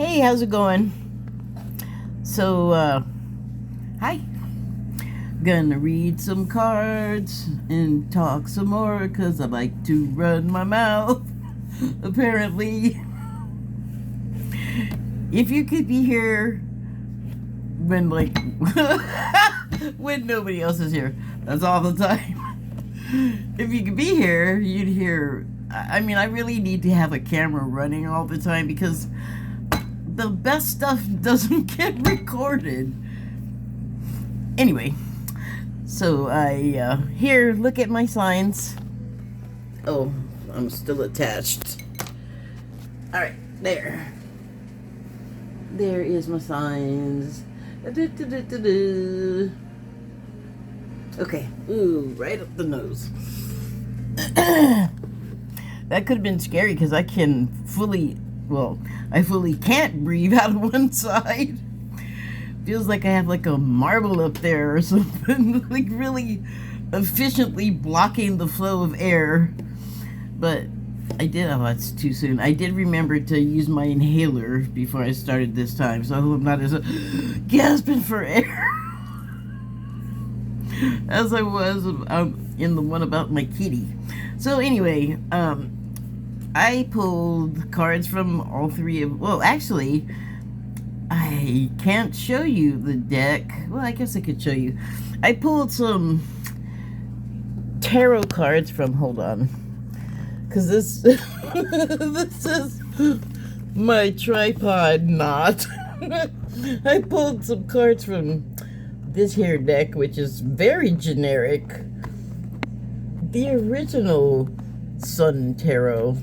Hey, how's it going? So, hi. Gonna read some cards and talk some more because I like to run my mouth, apparently. If you could be here when, like, when nobody else is here, that's all the time. If you could be here, you'd hear. I mean, I really need to have a camera running all the time because the best stuff doesn't get recorded. Anyway, so here, look at my signs. Oh, I'm still attached. All right, there. There is my signs. Okay, ooh, right up the nose. That could have been scary because I can I fully can't breathe out of one side. Feels like I have like a marble up there or something, like really efficiently blocking the flow of air. But I did, oh, it's too soon. I did remember to use my inhaler before I started this time, so I hope I'm not as gasping for air as I was in the one about my kitty. So anyway, I pulled cards from all three of, well, actually, I can't show you the deck. Well, I guess I could show you. I pulled some tarot cards from, hold on, because this, this is my tripod knot. I pulled some cards from this here deck, which is very generic. The original Sun Tarot.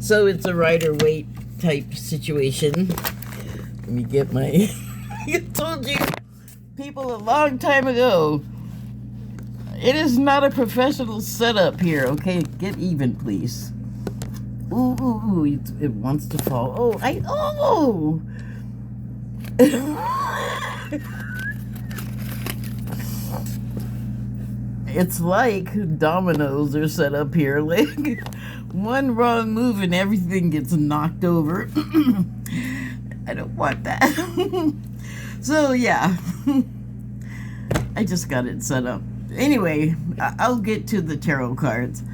So it's a Rider-Waite type situation. Let me get my... I told you people a long time ago, it is not a professional setup here, okay? Get even, please. Ooh, ooh, ooh, it wants to fall. Oh, It's like dominoes are set up here. Like, one wrong move and everything gets knocked over. I don't want that. So, yeah. I just got it set up. Anyway, I'll get to the tarot cards.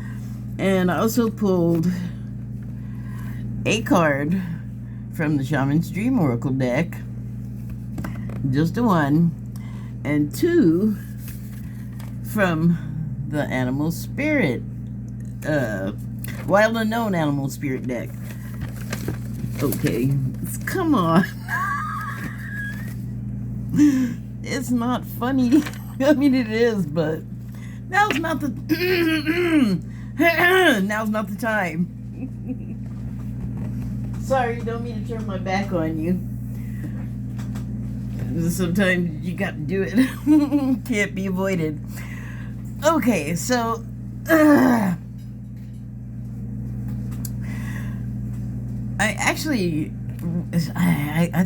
And I also pulled a card from the Shaman's Dream Oracle deck. Just a one. And two from the Animal Spirit, Wild Unknown Animal Spirit deck. Okay, come on. It's not funny. I mean, it is, but now's not the now's not the time. Sorry, don't mean to turn my back on you. Sometimes you got to do it. Can't be avoided. Okay, so I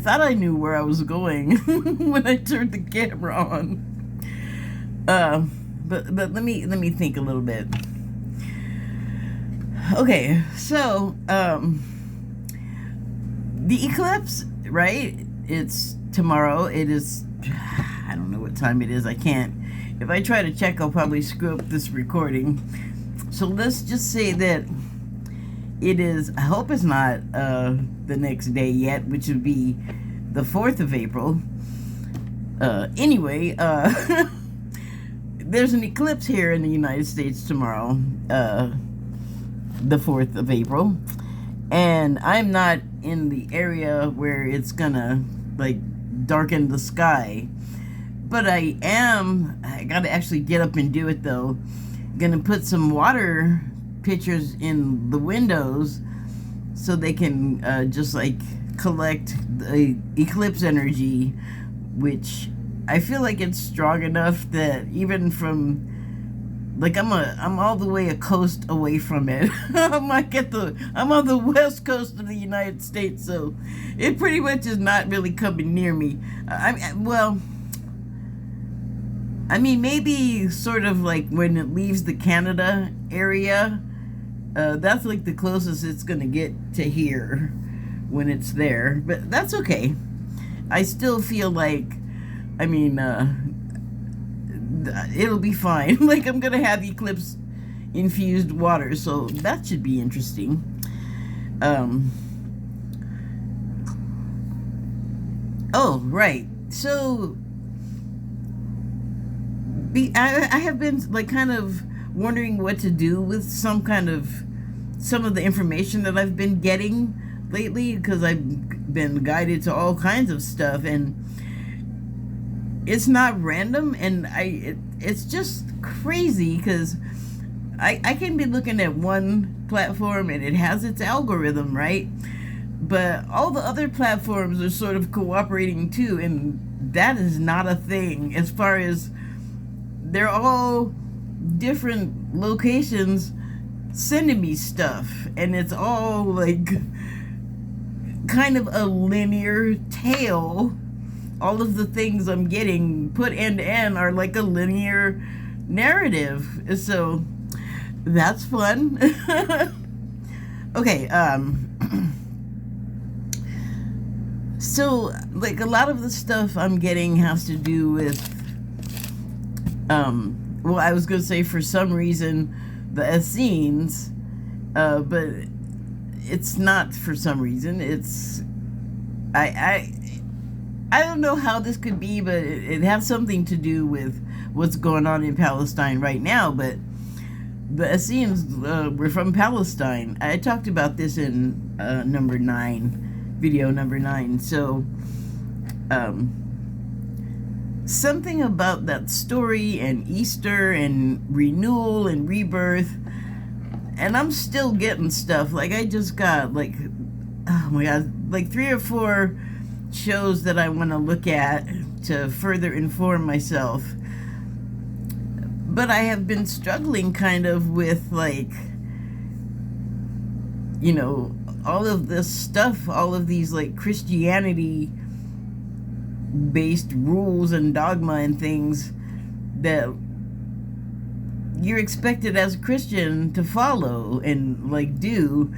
thought I knew where I was going when I turned the camera on. But let me think a little bit. Okay, so the eclipse, right? It's tomorrow. It is, I don't know what time it is. I can't. If I try to check, I'll probably screw up this recording. So let's just say that it is, I hope it's not the next day yet, which would be the 4th of April. Anyway, there's an eclipse here in the United States tomorrow, the 4th of April. And I'm not in the area where it's gonna, like, darken the sky. But I gotta actually get up and do it though. Gonna put some water pitchers in the windows so they can just like collect the eclipse energy, which I feel like it's strong enough that even from, like, I'm all the way a coast away from it. I'm on the west coast of the United States, so it pretty much is not really coming near me. I mean, maybe sort of like when it leaves the Canada area, that's like the closest it's gonna get to here. when it's there, but that's okay. I still feel like, I mean, it'll be fine. Like, I'm gonna have eclipse infused water, so that should be interesting. Oh, right. So I have been like kind of wondering what to do with some of the information that I've been getting lately, because I've been guided to all kinds of stuff, and it's not random, and it's just crazy, because I can be looking at one platform and it has its algorithm, right? But all the other platforms are sort of cooperating too, and that is not a thing. As far as they're all different locations sending me stuff, and it's all like kind of a linear tale. All of the things I'm getting put end to end are like a linear narrative, so that's fun. Okay, so like a lot of the stuff I'm getting has to do with well, I was gonna say for some reason the Essenes, but it's not for some reason. It's I don't know how this could be, but it has something to do with what's going on in Palestine right now. But the Essenes were from Palestine. I talked about this in video number 9. So something about that story and Easter and renewal and rebirth, and I'm still getting stuff. Like, I just got like, oh my god, like 3 or 4 shows that I want to look at to further inform myself. But I have been struggling kind of with, like, you know, all of this stuff, all of these like Christianity based rules and dogma and things that you're expected as a Christian to follow and like do,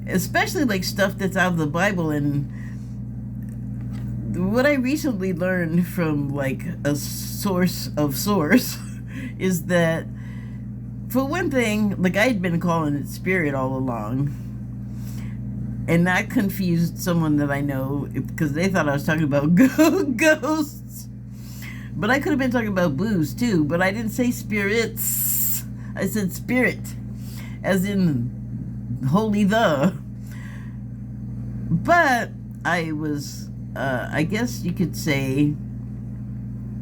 especially like stuff that's out of the Bible. And what I recently learned from like a source is that, for one thing, like, I'd been calling it spirit all along, and that confused someone that I know because they thought I was talking about ghosts. But I could have been talking about booze too, but I didn't say spirits. I said spirit, as in holy the. But I was, I guess you could say,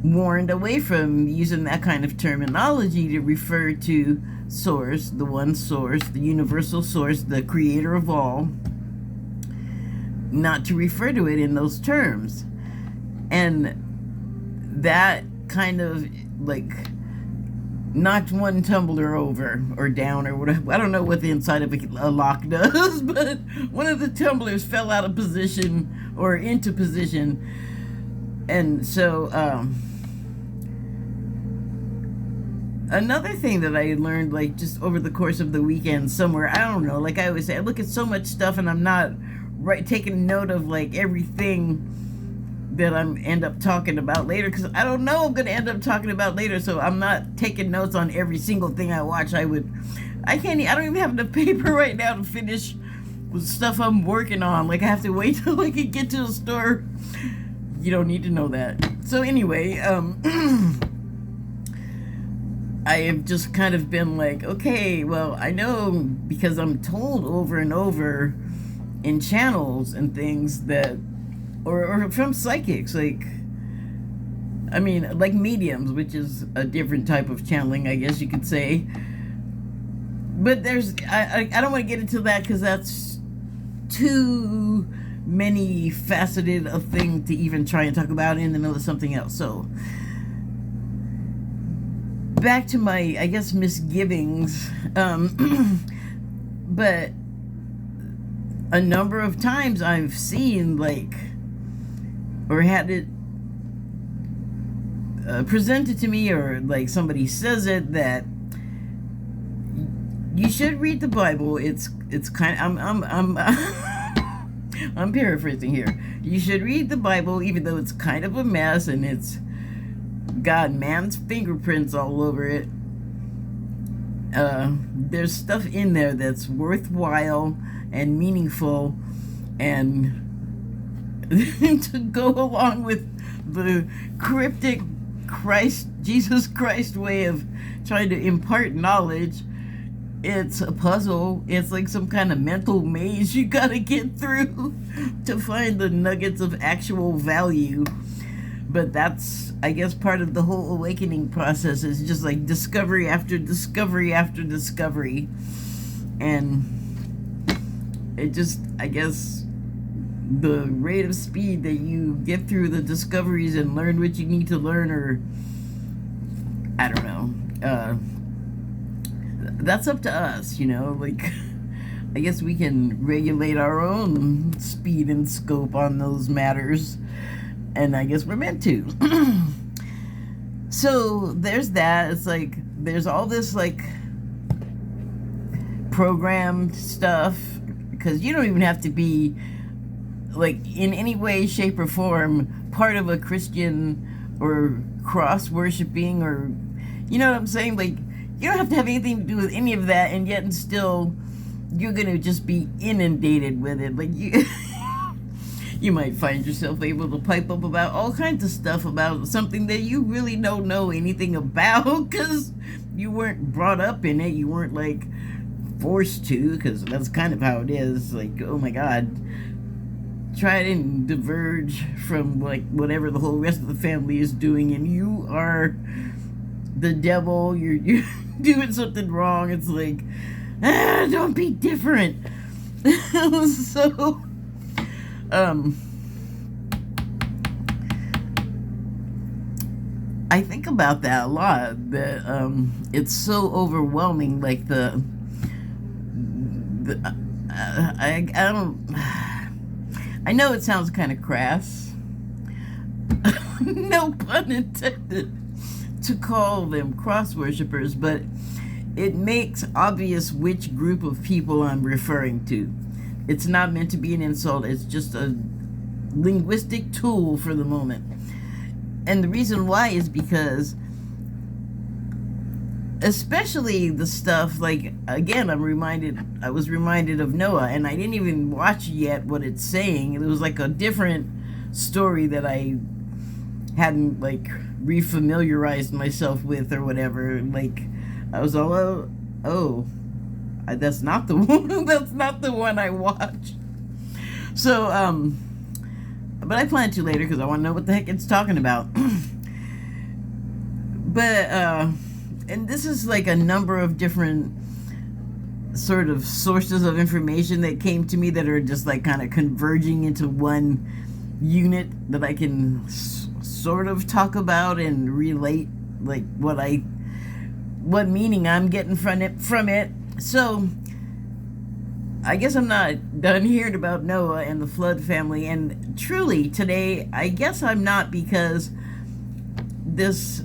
warned away from using that kind of terminology to refer to source, the one source, the universal source, the creator of all, not to refer to it in those terms. And that kind of like knocked one tumbler over or down or whatever. I don't know what the inside of a lock does, but one of the tumblers fell out of position or into position. And so another thing that I learned, like, just over the course of the weekend somewhere, I don't know, like I always say, I look at so much stuff and I'm not taking note of like everything that I'm end up talking about later, because I don't know I'm gonna end up talking about later, so I'm not taking notes on every single thing I watch. I don't even have enough paper right now to finish with stuff I'm working on. Like, I have to wait till I can get to the store. You don't need to know that. So anyway, I have just kind of been like, okay, well, I know, because I'm told over and over in channels and things that, or from psychics, like, I mean, like mediums, which is a different type of channeling, I guess you could say. But I don't want to get into that, because that's too many faceted a thing to even try and talk about in the middle of something else. So back to my, I guess, misgivings. But a number of times I've seen, like, or had it presented to me, or like somebody says it, that you should read the Bible. It's kind of, I'm paraphrasing here. You should read the Bible, even though it's kind of a mess and it's got man's fingerprints all over it. There's stuff in there that's worthwhile and meaningful, and to go along with the cryptic Jesus Christ way of trying to impart knowledge. It's a puzzle. It's like some kind of mental maze you gotta get through to find the nuggets of actual value. But that's, I guess, part of the whole awakening process, is just like discovery after discovery after discovery. And it just, I guess, the rate of speed that you get through the discoveries and learn what you need to learn, or I don't know, that's up to us, like, I guess we can regulate our own speed and scope on those matters, and I guess we're meant to. So there's that. It's like there's all this like programmed stuff, because you don't even have to be like in any way, shape, or form part of a Christian or cross worshiping, or you know what I'm saying? Like, you don't have to have anything to do with any of that, and yet still you're gonna just be inundated with it. Like you might find yourself able to pipe up about all kinds of stuff about something that you really don't know anything about, because you weren't brought up in it. You weren't like forced to, because that's kind of how it is. Like, oh my God, try and diverge from like whatever the whole rest of the family is doing, and you are the devil. You're doing something wrong. It's like, don't be different. So I think about that a lot, that it's so overwhelming. Like I don't, I know it sounds kind of crass, no pun intended, to call them cross worshippers, but it makes obvious which group of people I'm referring to. It's not meant to be an insult. It's just a linguistic tool for the moment. And the reason why is because, especially the stuff, like, again, I was reminded of Noah, and I didn't even watch yet what it's saying. It was like a different story that I hadn't, like, refamiliarized myself with or whatever. Like, I was all, that's not the one. That's not the one I watched. So, but I plan to later, because I want to know what the heck it's talking about. But, and this is like a number of different sort of sources of information that came to me that are just like kind of converging into one unit that I can sort of talk about and relate, like what meaning I'm getting from it. So I guess I'm not done hearing about Noah and the flood family, and truly today I guess I'm not, because this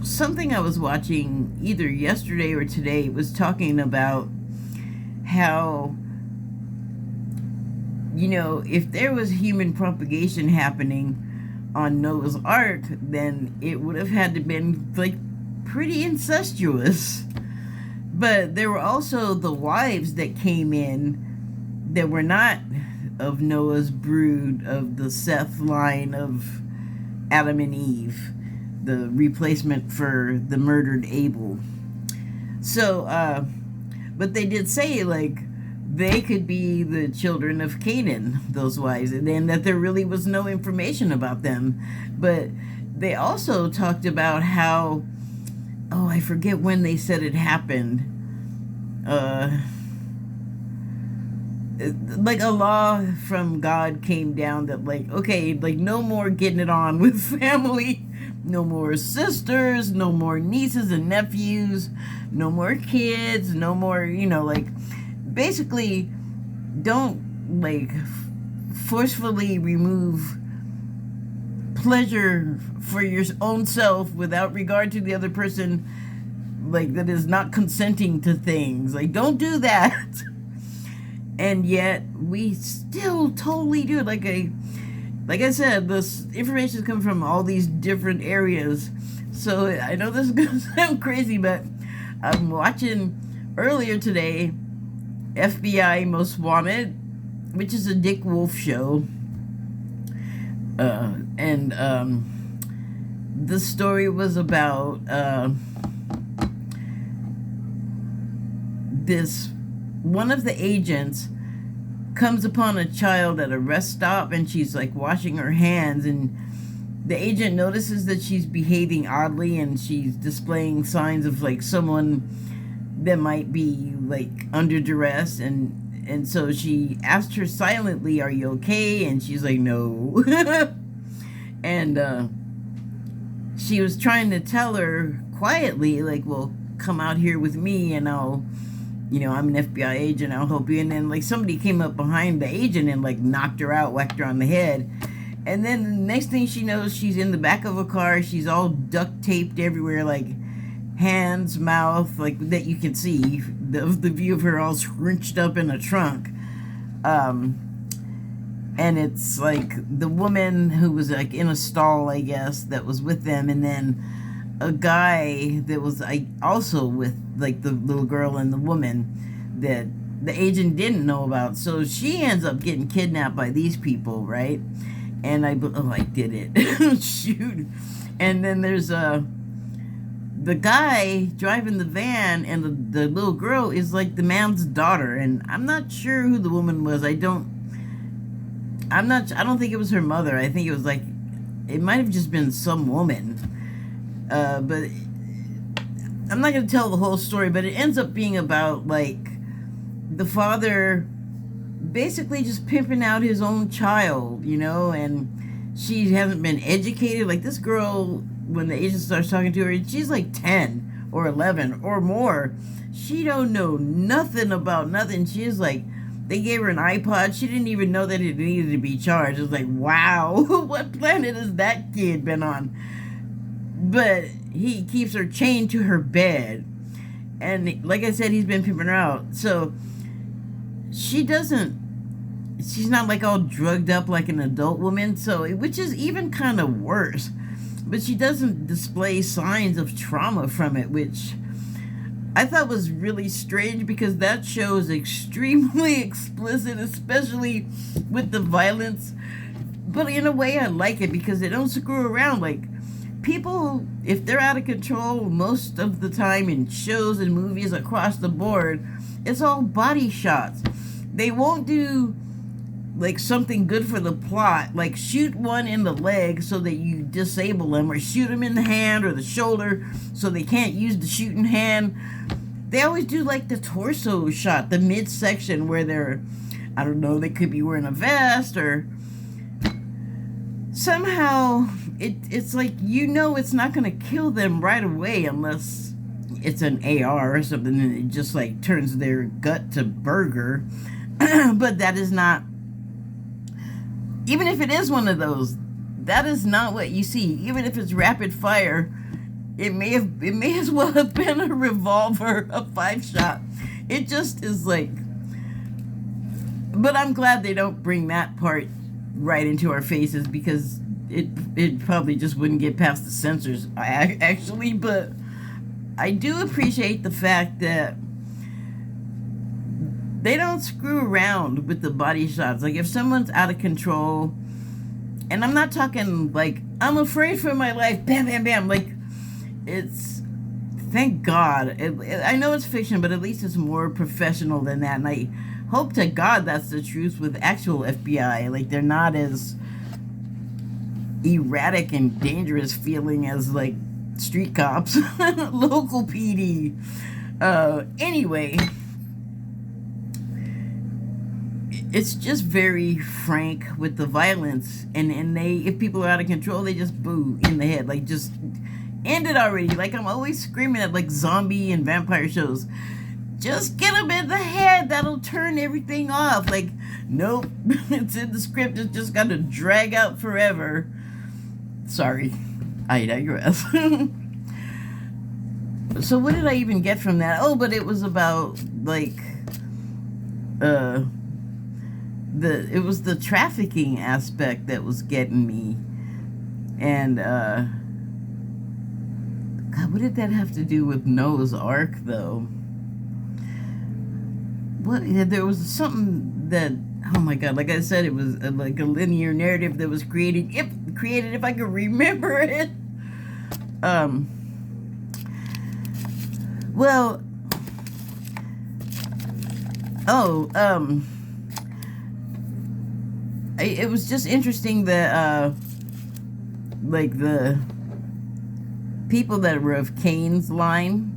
something I was watching either yesterday or today was talking about how, if there was human propagation happening on Noah's Ark, then it would have had to been like pretty incestuous. But there were also the wives that came in that were not of Noah's brood, of the Seth line of Adam and Eve, the replacement for the murdered Abel. So, but they did say, like, they could be the children of Canaan, those wives, and then that there really was no information about them. But they also talked about how, I forget when they said it happened. Like a law from God came down that, like, okay, like, no more getting it on with family, no more sisters, no more nieces and nephews, no more kids, no more, like, basically don't, like, forcefully remove pleasure for your own self without regard to the other person, like, that is not consenting to things. Like, don't do that. and yet we still totally do it. Like I said, this information is coming from all these different areas. So I know this is gonna sound crazy, but I'm watching earlier today FBI Most Wanted, which is a Dick Wolf show. And the story was about this one of the agents comes upon a child at a rest stop, and she's like washing her hands, and the agent notices that she's behaving oddly, and she's displaying signs of like someone that might be like under duress, and so she asked her silently, "Are you okay?" And she's like, "No." And she was trying to tell her quietly, like, "Well, come out here with me, and I'll, I'm an FBI agent, I'll help you." And then like somebody came up behind the agent and like knocked her out, whacked her on the head. And then the next thing she knows, she's in the back of a car. She's all duct taped everywhere, like hands, mouth, like that you can see the view of her all scrunched up in a trunk. And it's like the woman who was like in a stall, I guess, that was with them, and then a guy that was also with like the little girl and the woman that the agent didn't know about. So she ends up getting kidnapped by these people, right? And I did it. Shoot. And then there's the guy driving the van, and the little girl is like the man's daughter, and I'm not sure who the woman was. I don't think it was her mother. I think it was like, it might have just been some woman. But I'm not going to tell the whole story, but it ends up being about like the father basically just pimping out his own child, and she hasn't been educated. Like this girl, when the agent starts talking to her, she's like 10 or 11 or more. She don't know nothing about nothing. She's like, they gave her an iPod. She didn't even know that it needed to be charged. It was like, wow, what planet has that kid been on? But he keeps her chained to her bed. And like I said, he's been pimping her out. So she's not like all drugged up like an adult woman. So, which is even kind of worse. But she doesn't display signs of trauma from it, which I thought was really strange, because that show is extremely explicit, especially with the violence. But in a way, I like it because they don't screw around. Like, people, if they're out of control, most of the time in shows and movies across the board, it's all body shots. They won't do like something good for the plot, like shoot one in the leg so that you disable them, or shoot them in the hand or the shoulder so they can't use the shooting hand. They always do like the torso shot, the midsection, where they're, I don't know, they could be wearing a vest, or somehow it's like, it's not going to kill them right away unless it's an AR or something, and it just like turns their gut to burger. But that is not, even if it is one of those, that is not what you see. Even if it's rapid fire, it may as well have been a revolver, a 5-shot. It just is like, but I'm glad they don't bring that part right into our faces, because it probably just wouldn't get past the censors, actually. But I do appreciate the fact that they don't screw around with the body shots. Like, if someone's out of control, and I'm not talking like, I'm afraid for my life, bam, bam, bam. Like, it's, thank God. I know it's fiction, but at least it's more professional than that. And I hope to God that's the truth with actual FBI. Like, they're not as erratic and dangerous feeling as, like, street cops, local PD. Anyway, it's just very frank with the violence, and they, if people are out of control, they just boo in the head, like, just end it already. Like, I'm always screaming at like zombie and vampire shows, just get them in the head, that'll turn everything off. Like, nope. It's in the script, it's just got to drag out forever. Sorry, I digress. So what did I even get from that? Oh, but it was about like it was the trafficking aspect that was getting me. And God, what did that have to do with Noah's Ark, though? What, there was something that, oh my God, like I said, it was like a linear narrative that was created if I could remember it. Well, it was just interesting that like the people that were of Cain's line,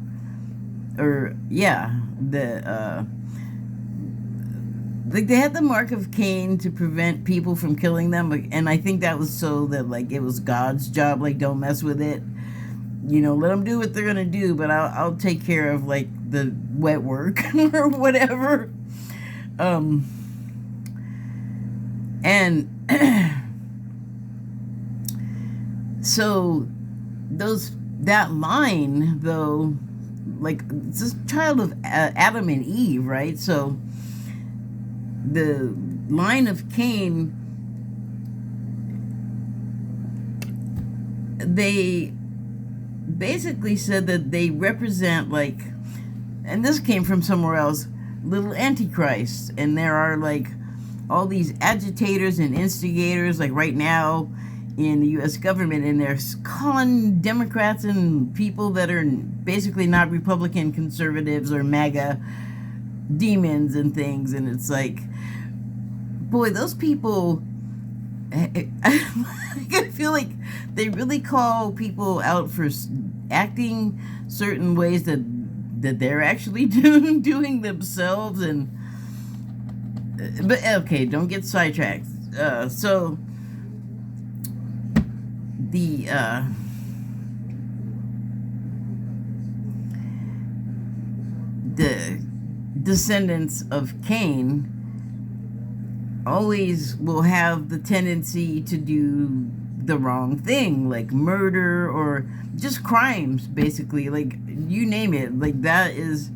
or yeah, like they had the mark of Cain to prevent people from killing them, and I think that was so that like it was God's job, like don't mess with it, you know, let them do what they're gonna do, but I'll take care of like the wet work or whatever. And so that line though, like it's this child of Adam and Eve, right? So the line of Cain, they basically said that they represent, like, and this came from somewhere else, little antichrists, and there are like all these agitators and instigators, like right now in the U.S. government, and they're calling Democrats and people that are basically not Republican conservatives or MAGA demons and things, and it's like, boy, those people, I feel like they really call people out for acting certain ways that they're actually doing themselves. And but okay, don't get sidetracked. So the descendants of Cain always will have the tendency to do the wrong thing, like murder or just crimes, basically, like you name it. Like that is,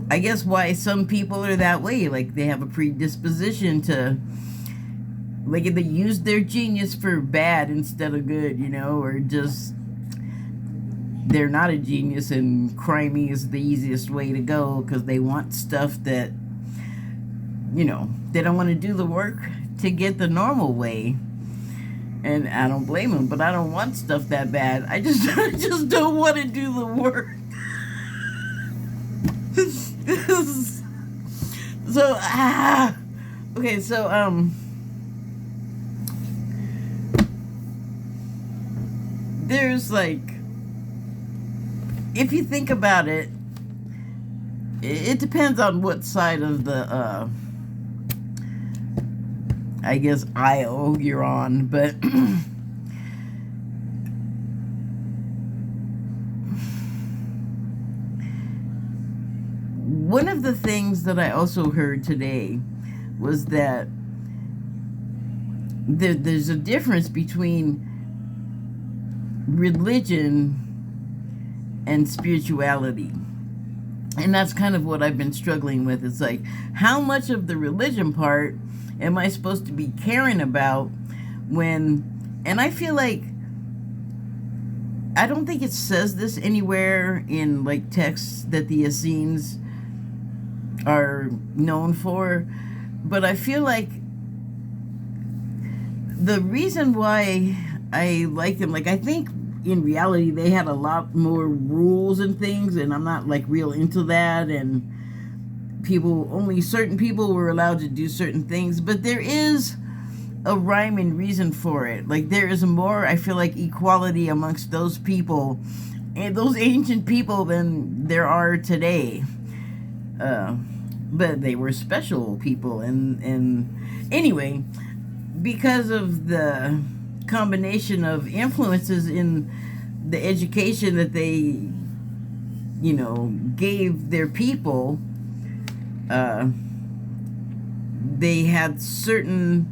I guess, why some people are that way. Like they have a predisposition to, like, they use their genius for bad instead of good, you know, or just they're not a genius and crimey is the easiest way to go because they want stuff that, you know, they don't want to do the work to get the normal way. And I don't blame them, but I don't want stuff that bad. I just don't want to do the work. So okay, so there's like, if you think about it, it depends on what side of the I guess aisle you're on, but one of the things that I also heard today was that there's a difference between religion and spirituality. And that's kind of what I've been struggling with. It's like, how much of the religion part am I supposed to be caring about when, and I feel like, I don't think it says this anywhere in like texts that the Essenes are known for, but I feel like the reason why I like them, like I think in reality they had a lot more rules and things, and I'm not like real into that, and only certain people were allowed to do certain things, but there is a rhyme and reason for it. Like there is more, I feel like, equality amongst those people and those ancient people than there are today. But they were special people, and anyway, because of the combination of influences in the education that they, you know, gave their people, they had certain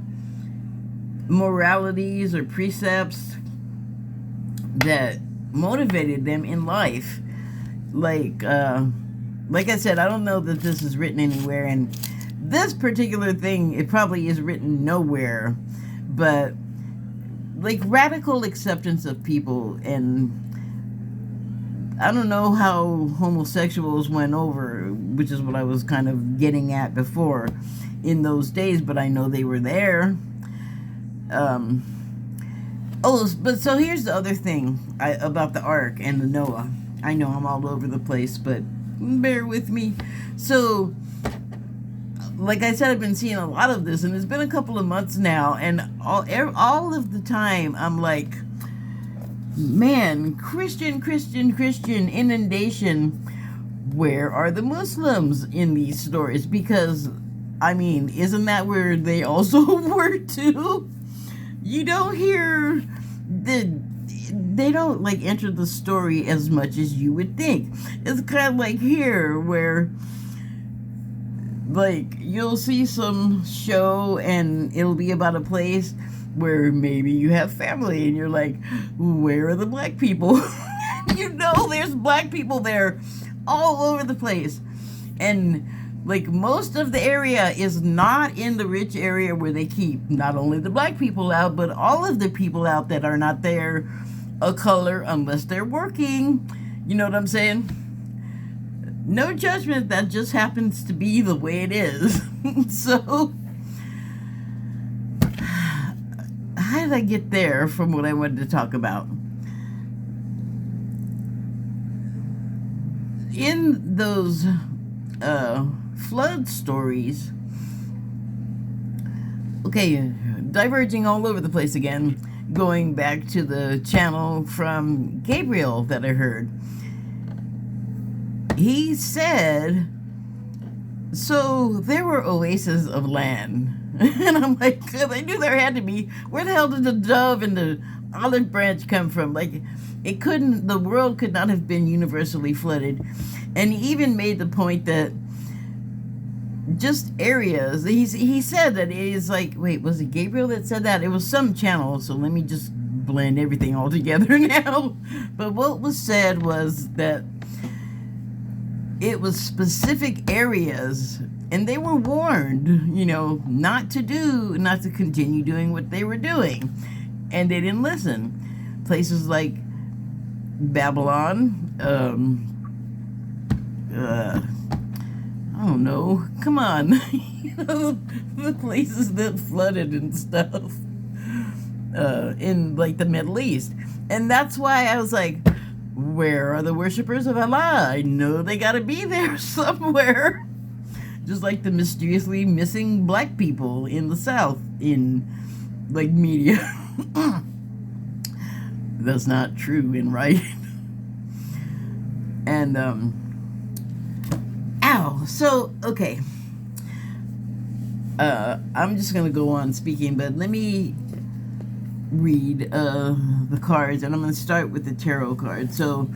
moralities or precepts that motivated them in life. Like I said, I don't know that this is written anywhere, and this particular thing, it probably is written nowhere, but like radical acceptance of people. And I don't know how homosexuals went over, which is what I was kind of getting at before in those days, but I know they were there. But so here's the other thing about the ark and the Noah. I know I'm all over the place, but bear with me. So, like I said, I've been seeing a lot of this, and it's been a couple of months now, and all of the time I'm like, man, Christian inundation. Where are the Muslims in these stories? Because, I mean, isn't that where they also were too? You don't hear they don't like enter the story as much as you would think. It's kind of like here where like you'll see some show and it'll be about a place where maybe you have family and you're like, where are the black people? You know there's black people there all over the place. And like most of the area is not in the rich area where they keep not only the black people out, but all of the people out that are not there of color unless they're working. You know what I'm saying? No judgment, that just happens to be the way it is. So, how did I get there from what I wanted to talk about? In those flood stories, okay, diverging all over the place again, going back to the channel from Gabriel that I heard. He said, so there were oases of land. And I'm like, I knew there had to be. Where the hell did the dove and the olive branch come from? Like, the world could not have been universally flooded. And he even made the point that just areas, he said that it is like, wait, was it Gabriel that said that? It was some channel, so let me just blend everything all together now. But what was said was that it was specific areas, and they were warned, not to continue doing what they were doing. And they didn't listen. Places like Babylon, I don't know, come on. The places that flooded and stuff in like the Middle East. And that's why I was like, where are the worshipers of Allah? I know they gotta be there somewhere. Just like the mysteriously missing black people in the South in like media. That's not true and right. And so okay, I'm just gonna go on speaking, but let me read the cards, and I'm gonna start with the tarot card. So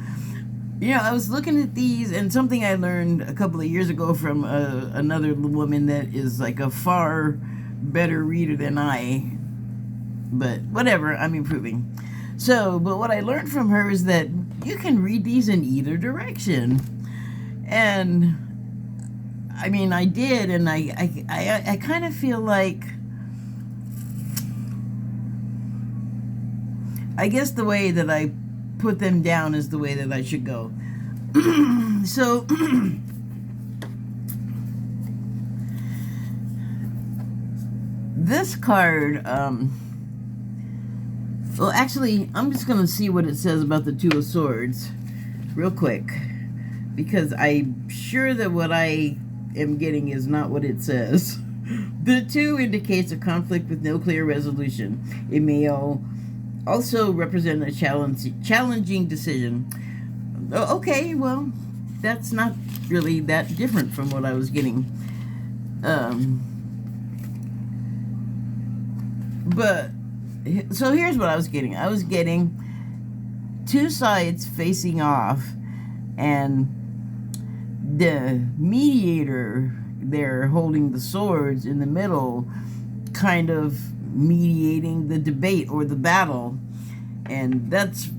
I was looking at these, and something I learned a couple of years ago from another woman that is like a far better reader than I, but whatever, I'm improving. So, but what I learned from her is that you can read these in either direction. And I mean, I did, and I kind of feel like, I guess the way that I put them down is the way that I should go. So, this card, well, actually, I'm just going to see what it says about the Two of Swords real quick, because I'm sure that what I am getting is not what it says. The two indicates a conflict with no clear resolution. It may also represent a challenging decision. Okay, well, that's not really that different from what I was getting. But, so here's what I was getting. I was getting two sides facing off, and the mediator there holding the swords in the middle, kind of mediating the debate or the battle. And that's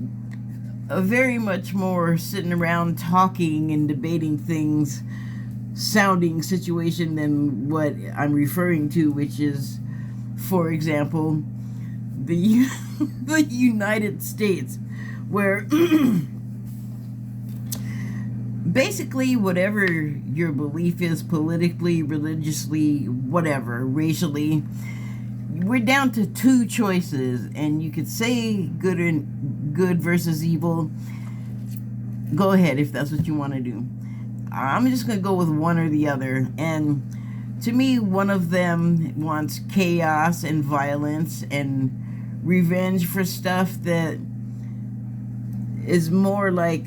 a very much more sitting around talking and debating things sounding situation than what I'm referring to, which is, for example, the the United States, where basically whatever your belief is politically, religiously, whatever, racially, we're down to two choices, and you could say good versus evil. Go ahead if that's what you want to do. I'm just going to go with one or the other. And to me, one of them wants chaos and violence and revenge for stuff that is more like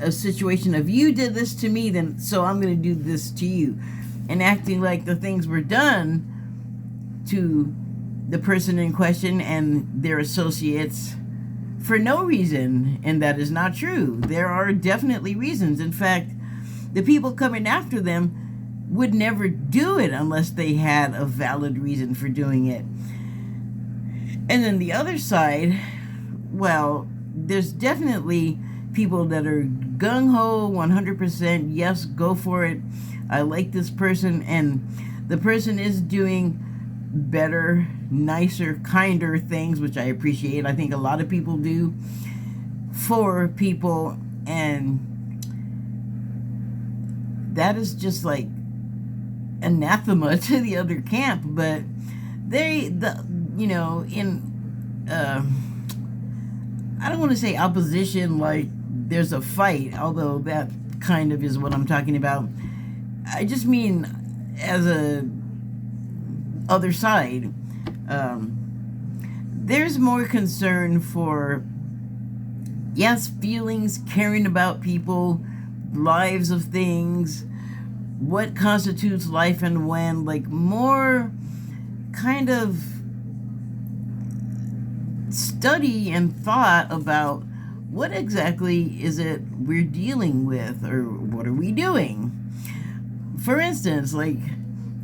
a situation of you did this to me, then so I'm going to do this to you. And acting like the things were done to the person in question and their associates for no reason. And that is not true. There are definitely reasons. In fact, the people coming after them would never do it unless they had a valid reason for doing it. And then the other side, well, there's definitely people that are gung-ho, 100%, yes, go for it. I like this person, and the person is doing better, nicer, kinder things, which I appreciate. I think a lot of people do for people, and that is just like anathema to the other camp. But in I don't want to say opposition like there's a fight, although that kind of is what I'm talking about. I just mean as a other side, there's more concern for, yes, feelings, caring about people, lives of things, what constitutes life and when, like more kind of study and thought about what exactly is it we're dealing with, or what are we doing. For instance, like,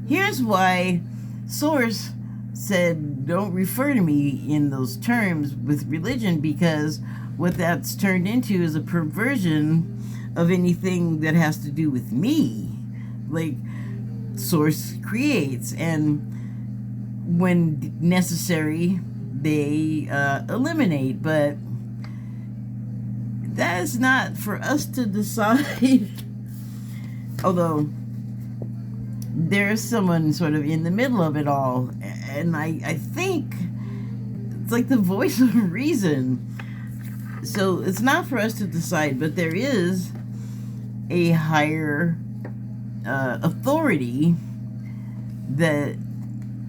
here's why Source said don't refer to me in those terms with religion, because what that's turned into is a perversion of anything that has to do with me. Like, Source creates, and when necessary, they eliminate. But that is not for us to decide. Although there's someone sort of in the middle of it all, and I think it's like the voice of reason. So it's not for us to decide, but there is a higher authority that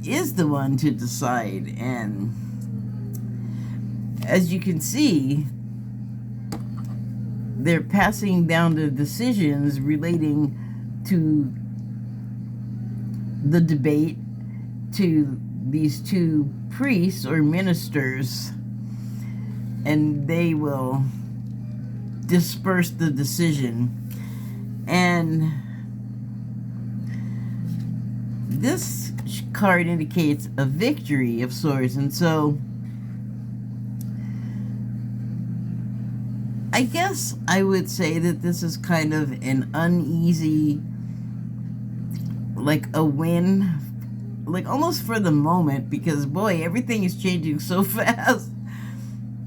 is the one to decide. And as you can see, they're passing down the decisions relating to the debate to these two priests or ministers, and they will disperse the decision. And this card indicates a victory of sorts, and so I guess I would say that this is kind of an uneasy, like a win, like almost for the moment, because boy, everything is changing so fast.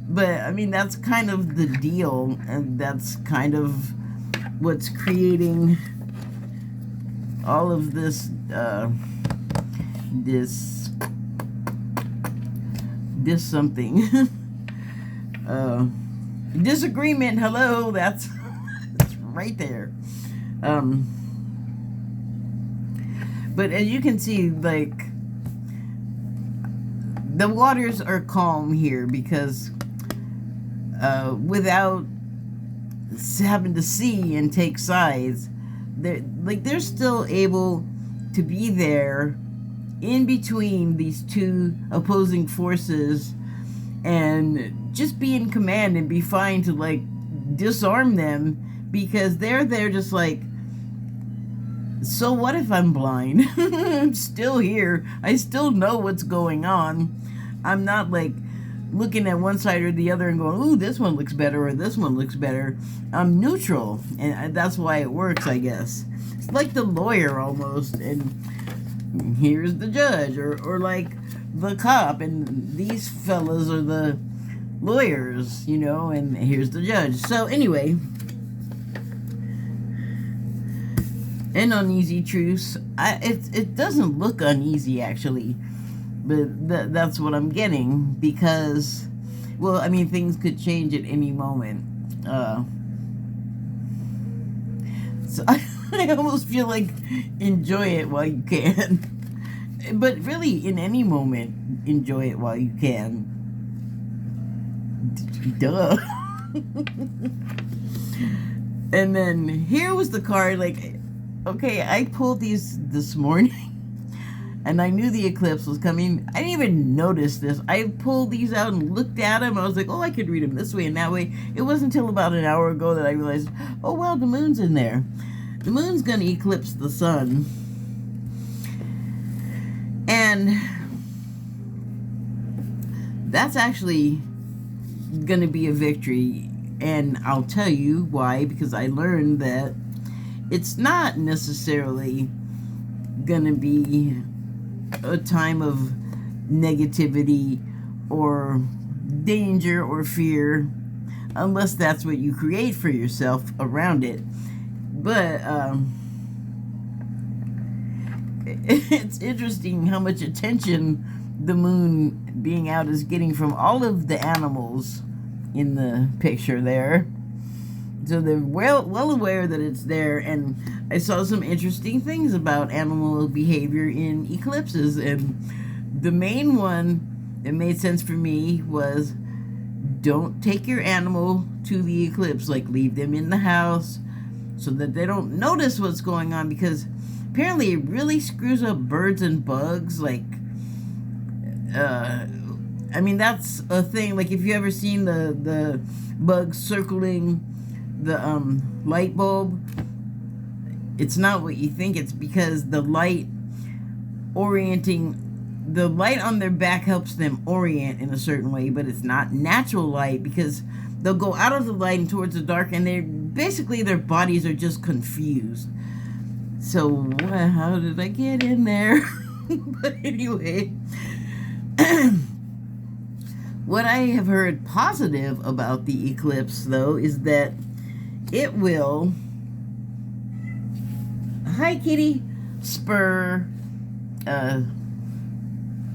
But I mean, that's kind of the deal, and that's kind of what's creating all of this this something disagreement. Hello, that's that's right there. But as you can see, like, the waters are calm here because without having to see and take sides, they're still able to be there in between these two opposing forces and just be in command and be fine to, like, disarm them, because they're just like, so what if I'm blind? I'm still here. I still know what's going on. I'm not, like, looking at one side or the other and going, ooh, this one looks better or this one looks better. I'm neutral, and that's why it works, I guess. It's like the lawyer almost, and here's the judge, or like the cop, and these fellas are the lawyers, you know, and here's the judge. So anyway, an uneasy truce. It doesn't look uneasy actually, but that's what I'm getting, because, well, I mean, things could change at any moment. So I almost feel like enjoy it while you can. But really, in any moment, enjoy it while you can. Duh. And then here was the card, like, okay, I pulled these this morning, and I knew the eclipse was coming. I didn't even notice this. I pulled these out and looked at them. I was like, oh, I could read them this way and that way. It wasn't until about an hour ago that I realized, oh, wow, the moon's in there. The moon's going to eclipse the sun. And that's actually going to be a victory. And I'll tell you why, because I learned that it's not necessarily going to be a time of negativity or danger or fear, unless that's what you create for yourself around it. But it's interesting how much attention the moon being out is getting from all of the animals in the picture there. So they're well aware that it's there, and I saw some interesting things about animal behavior in eclipses, and the main one that made sense for me was, don't take your animal to the eclipse, like leave them in the house so that they don't notice what's going on, because apparently it really screws up birds and bugs. Like, I mean, that's a thing. Like, if you ever seen the bugs circling the light bulb, it's not what you think. It's because the light on their back helps them orient in a certain way, but it's not natural light, because they'll go out of the light and towards the dark, and their bodies are just confused. So how did I get in there? But anyway, what I have heard positive about the eclipse, though, is that it will, hi kitty, spur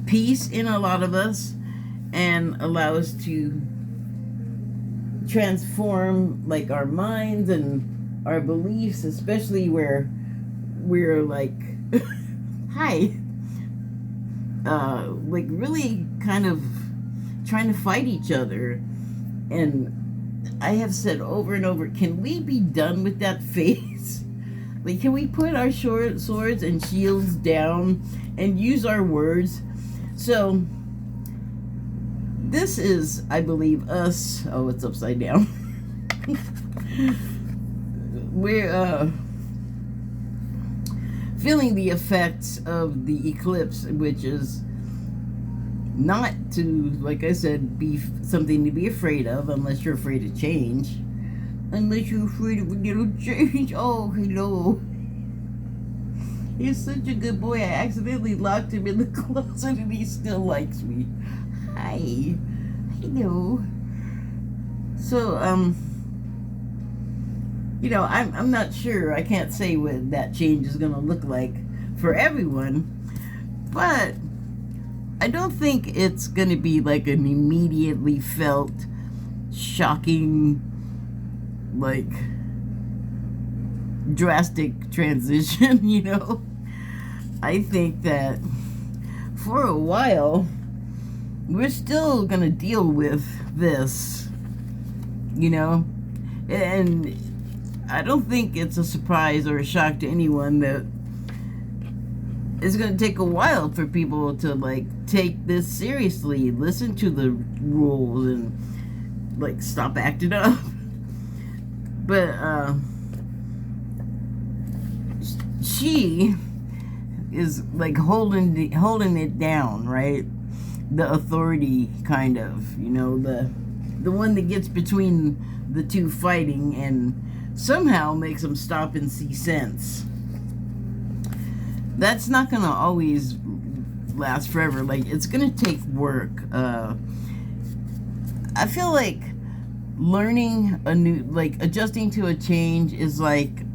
peace in a lot of us, and allow us to transform, like, our minds and our beliefs, especially where we're like hi like really kind of trying to fight each other. And I have said over and over, can we be done with that phase? Like, can we put our short swords and shields down and use our words? So this is, I believe, us. Oh, it's upside down. We're feeling the effects of the eclipse, which is not to, like I said, be something to be afraid of, unless you're afraid of change. Unless you're afraid of a little change. Oh, hello. He's such a good boy. I accidentally locked him in the closet and he still likes me. Hi. Hello. So, you know, I'm not sure. I can't say what that change is going to look like for everyone. But I don't think it's going to be like an immediately felt shocking, like, drastic transition, you know? I think that for a while, we're still going to deal with this, you know? And I don't think it's a surprise or a shock to anyone that it's going to take a while for people to, like, take this seriously, listen to the rules, and, like, stop acting up. But, she is, like, holding it down, right? the authority, kind of, you know, the one that gets between the two fighting and somehow makes them stop and see sense. That's not gonna always last forever. Like, it's gonna take work. I feel like learning a new, like, adjusting to a change is like,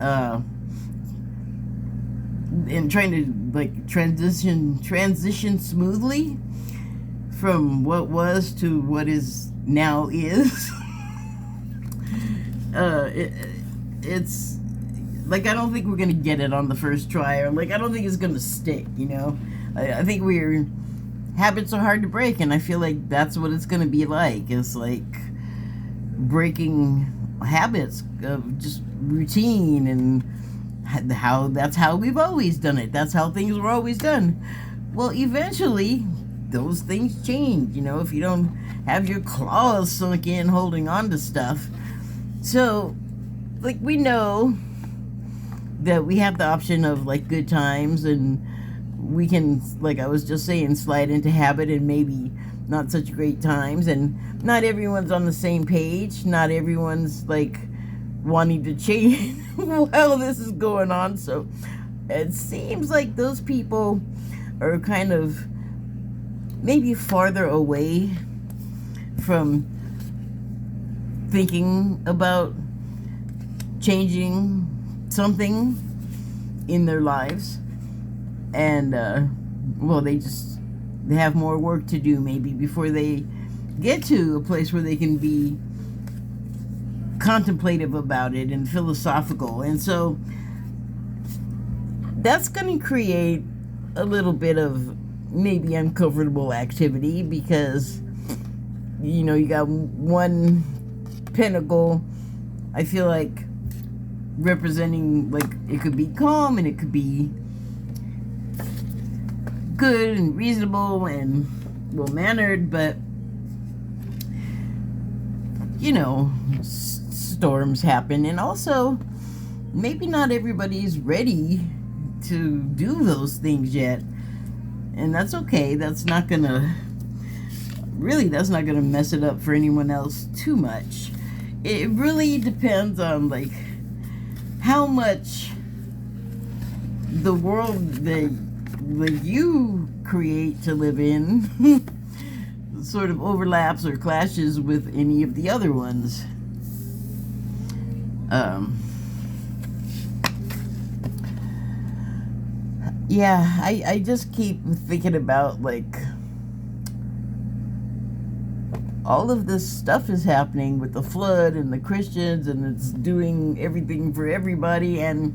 and trying to, like, transition smoothly from what was to what is now is. It's like, I don't think we're gonna get it on the first try, or like, I don't think it's gonna stick, you know. I think habits are hard to break, and I feel like that's what it's gonna be like. It's like breaking habits of just routine, and that's how we've always done it. That's how things were always done. Well, eventually those things change, you know, if you don't have your claws sunk in holding on to stuff. So, like, we know that we have the option of, like, good times, and we can, like I was just saying, slide into habit and maybe not such great times, and not everyone's on the same page. Not everyone's, like, wanting to change while this is going on. So it seems like those people are kind of maybe farther away from thinking about changing something in their lives, and well, they have more work to do maybe before they get to a place where they can be contemplative about it and philosophical. And so that's going to create a little bit of maybe uncomfortable activity, because, you know, you got one pinnacle, I feel like, representing, like, it could be calm and it could be good and reasonable and well-mannered, but, you know, storms happen, and also maybe not everybody's ready to do those things yet, and that's okay. That's not gonna mess it up for anyone else too much. It really depends on, like, how much the world that you create to live in sort of overlaps or clashes with any of the other ones. Yeah, I just keep thinking about, like, all of this stuff is happening with the flood and the Christians, and it's doing everything for everybody, and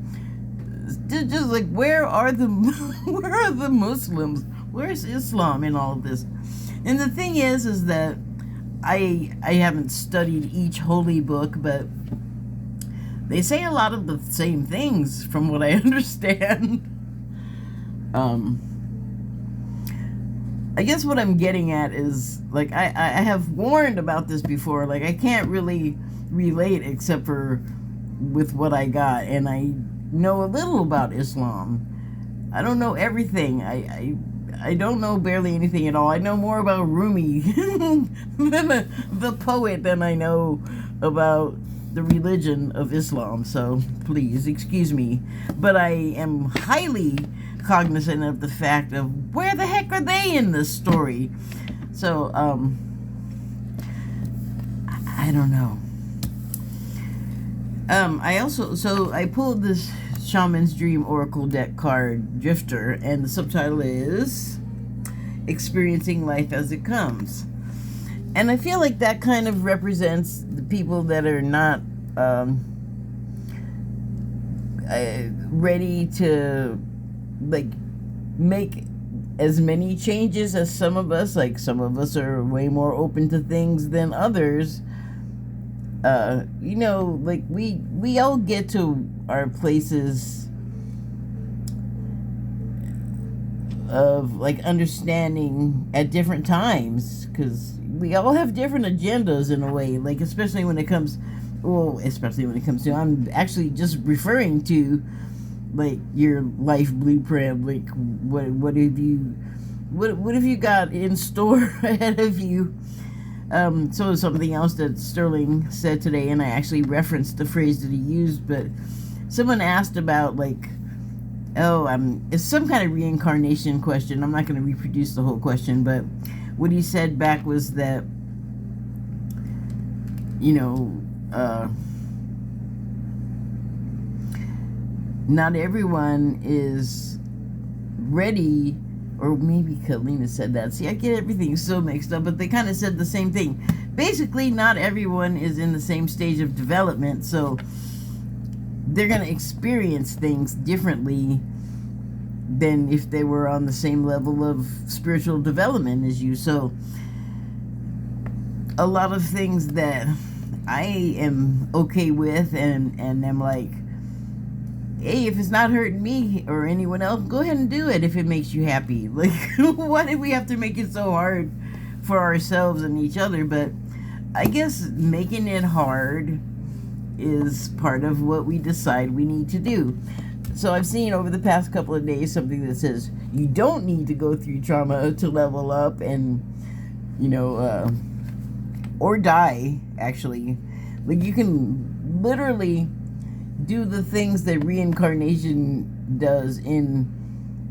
just like, where are the Muslims? Where's Islam in all of this? And the thing is that I haven't studied each holy book, but they say a lot of the same things from what I understand. I guess what I'm getting at is, like, I have warned about this before. Like, I can't really relate except for with what I got, and I know a little about Islam. I don't know everything. I don't know barely anything at all. I know more about Rumi than the poet than I know about the religion of Islam. So please excuse me, but I am highly cognizant of the fact of where the heck are they in this story. So I don't know. I pulled this Shaman's Dream Oracle deck card, Drifter, and the subtitle is Experiencing Life as It Comes. And I feel like that kind of represents the people that are not ready to, like, make as many changes as some of us. Like, some of us are way more open to things than others. You know, like, we all get to our places of, like, understanding at different times, because we all have different agendas in a way. Like, especially when it comes to, I'm actually just referring to, like, your life blueprint. Like, what have you what have you got in store ahead of you? So something else that Sterling said today, and I actually referenced the phrase that he used, but someone asked about, like, it's some kind of reincarnation question. I'm not going to reproduce the whole question, but what he said back was that, not everyone is ready, or maybe Kalina said that. See, I get everything so mixed up, but they kind of said the same thing. Basically, not everyone is in the same stage of development, so they're going to experience things differently than if they were on the same level of spiritual development as you. So a lot of things that I am okay with and am like, hey, if it's not hurting me or anyone else, go ahead and do it if it makes you happy. Like, why do we have to make it so hard for ourselves and each other? But I guess making it hard is part of what we decide we need to do. So I've seen over the past couple of days something that says you don't need to go through trauma to level up and, or die, actually. Like, you can literally do the things that reincarnation does in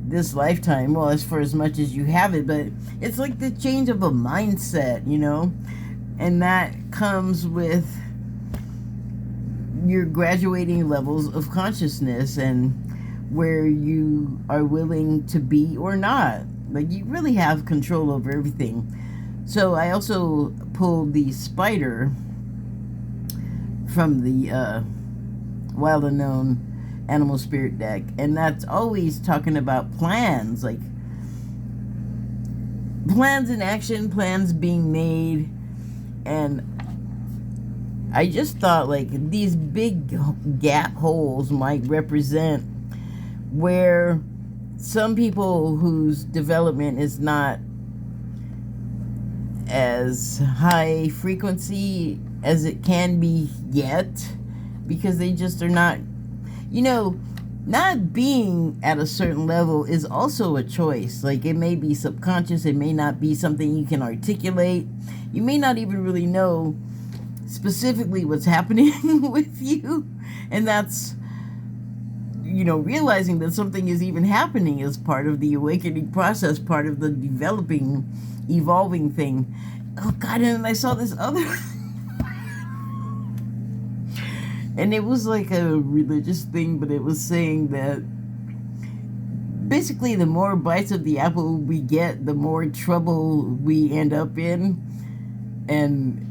this lifetime, well, as for as much as you have it, but it's like the change of a mindset, and that comes with your graduating levels of consciousness and where you are willing to be or not. Like, you really have control over everything. So I also pulled the spider from the Wild Unknown Animal Spirit deck, and that's always talking about plans, like plans in action, plans being made. And I just thought, like, these big gap holes might represent where some people whose development is not as high frequency as it can be yet, because they just are not, not being at a certain level is also a choice. Like, it may be subconscious, it may not be something you can articulate, you may not even really know specifically what's happening with you, and that's, realizing that something is even happening is part of the awakening process, part of the evolving thing. Oh God, and then I saw this other and it was like a religious thing, but it was saying that basically the more bites of the apple we get, the more trouble we end up in. And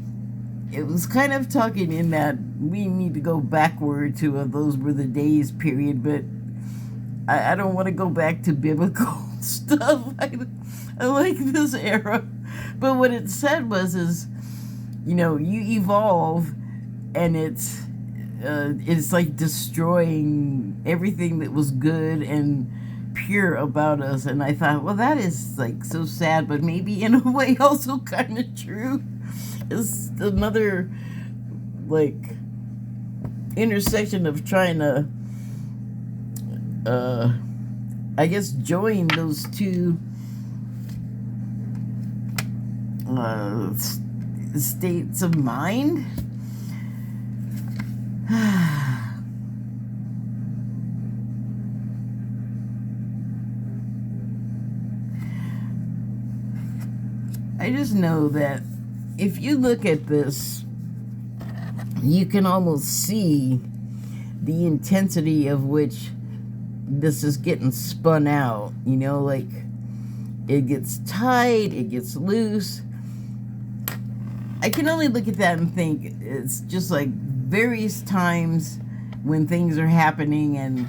it was kind of talking in that we need to go backward to those were the days period, but I don't want to go back to biblical stuff. I like this era. But what it said is, you evolve, and it's like destroying everything that was good and pure about us. And I thought, well, that is like so sad, but maybe in a way also kind of true. It's another, like, intersection of trying to I guess join those two states of mind. I just know that if you look at this, you can almost see the intensity of which this is getting spun out. Like, it gets tight, it gets loose. I can only look at that and think it's just like various times when things are happening and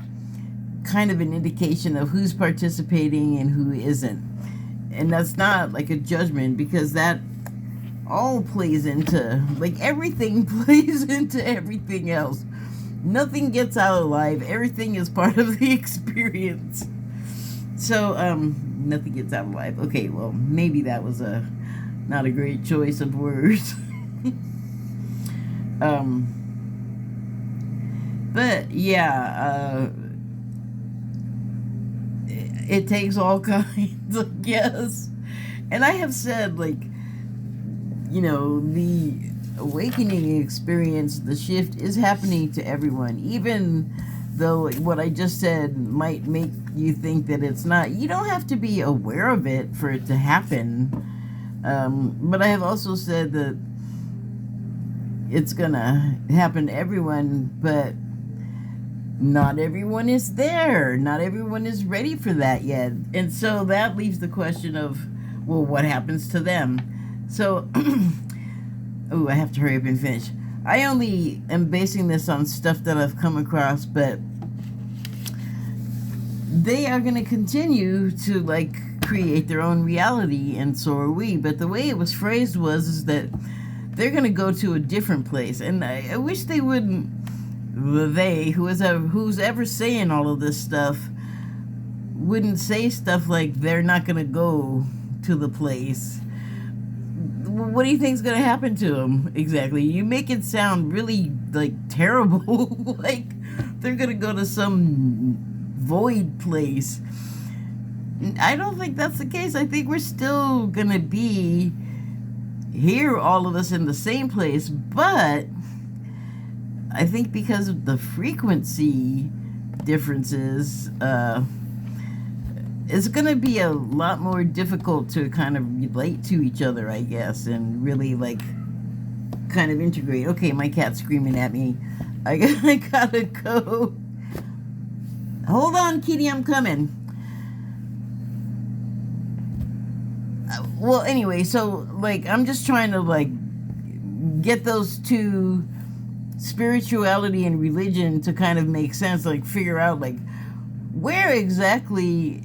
kind of an indication of who's participating and who isn't. And that's not like a judgment, because that all plays into, like, everything plays into everything else. Nothing gets out alive. Everything is part of the experience. So, nothing gets out alive. Okay, well, maybe that was not a great choice of words. But yeah, it takes all kinds, I guess. And I have said, like, you know, the awakening experience, the shift is happening to everyone, even though what I just said might make you think that it's not. You don't have to be aware of it for it to happen. But I have also said that it's gonna happen to everyone, but not everyone is there. Not everyone is ready for that yet. And so that leaves the question of, well, what happens to them? So, oh, I have to hurry up and finish. I only am basing this on stuff that I've come across, but they are going to continue to, like, create their own reality, and so are we. But the way it was phrased is that they're going to go to a different place. And I wish they wouldn't, who's ever saying all of this stuff, wouldn't say stuff like they're not going to go to the place. What do you think's going to happen to them exactly? You make it sound really, like, terrible. Like they're going to go to some void place. I don't think that's the case. I think we're still going to be here, all of us in the same place, but I think because of the frequency differences, it's going to be a lot more difficult to kind of relate to each other, I guess, and really, like, kind of integrate. Okay, my cat's screaming at me. I gotta go. Hold on, kitty, I'm coming. Well, anyway, so, like, I'm just trying to, like, get those two, spirituality and religion, to kind of make sense, like, figure out, like, where exactly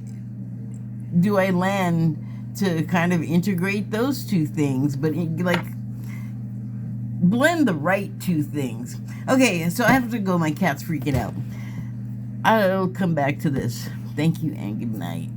do I land to kind of integrate those two things, but, like, blend the right two things. Okay, so I have to go. My cat's freaking out. I'll come back to this. Thank you and good night.